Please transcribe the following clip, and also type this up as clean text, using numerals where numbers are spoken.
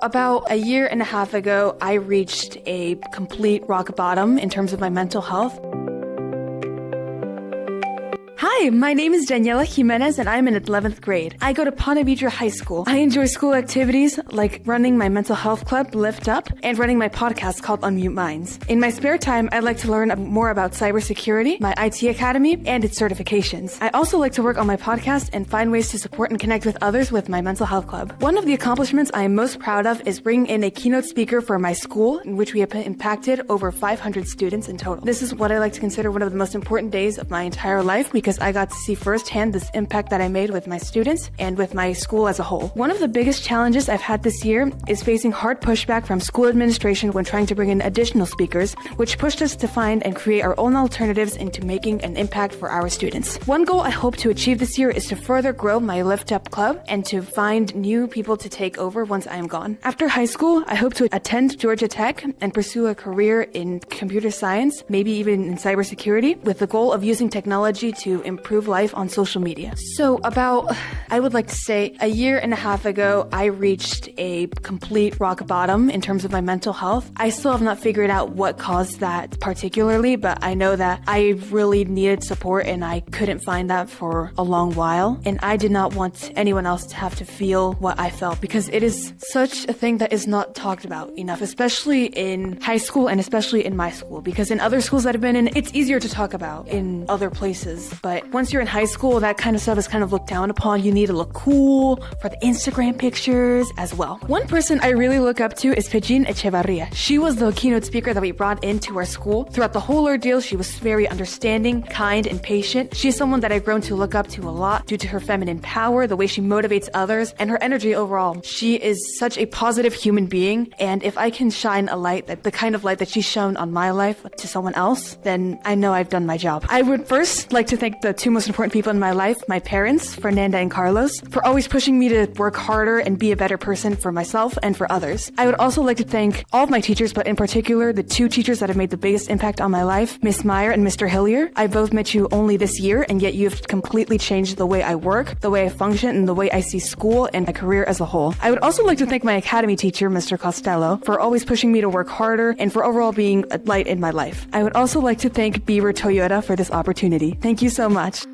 About a year and a half ago, I reached a complete rock bottom in terms of my mental health. Hi, my name is Daniela Jimenez and I'm in 11th grade. I go to Ponte Vedra High School. I enjoy school activities like running my mental health club, Lift Up, and running my podcast called Unmute Minds. In my spare time, I like to learn more about cybersecurity, my IT academy, and its certifications. I also like to work on my podcast and find ways to support and connect with others with my mental health club. One of the accomplishments I am most proud of is bringing in a keynote speaker for my school, in which we have impacted over 500 students in total. This is what I like to consider one of the most important days of my entire life because I got to see firsthand this impact that I made with my students and with my school as a whole. One of the biggest challenges I've had this year is facing hard pushback from school administration when trying to bring in additional speakers, which pushed us to find and create our own alternatives into making an impact for our students. One goal I hope to achieve this year is to further grow my Lift Up Club and to find new people to take over once I am gone. After high school, I hope to attend Georgia Tech and pursue a career in computer science, maybe even in cybersecurity, with the goal of using technology to improve life on social media. So I would like to say, a year and a half ago, I reached a complete rock bottom in terms of my mental health. I still have not figured out what caused that particularly, but I know that I really needed support and I couldn't find that for a long while. And I did not want anyone else to have to feel what I felt because it is such a thing that is not talked about enough, especially in high school and especially in my school, because in other schools that I've been in, it's easier to talk about in other places. But once you're in high school, that kind of stuff is kind of looked down upon. You need to look cool for the Instagram pictures as well. One person I really look up to is Pejin Echevarria. She was the keynote speaker that we brought into our school. Throughout the whole ordeal, she was very understanding, kind, and patient. She's someone that I've grown to look up to a lot due to her feminine power, the way she motivates others, and her energy overall. She is such a positive human being, and if I can shine a light, the kind of light that she's shown on my life to someone else, then I know I've done my job. I would first like to thank the two most important people in my life, my parents, Fernanda and Carlos, for always pushing me to work harder and be a better person for myself and for others. I would also like to thank all of my teachers, but in particular, the two teachers that have made the biggest impact on my life, Miss Meyer and Mr. Hillier. I both met you only this year, and yet you've completely changed the way I work, the way I function, and the way I see school and my career as a whole. I would also like to thank my academy teacher, Mr. Costello, for always pushing me to work harder and for overall being a light in my life. I would also like to thank Beaver Toyota for this opportunity. Thank you so much.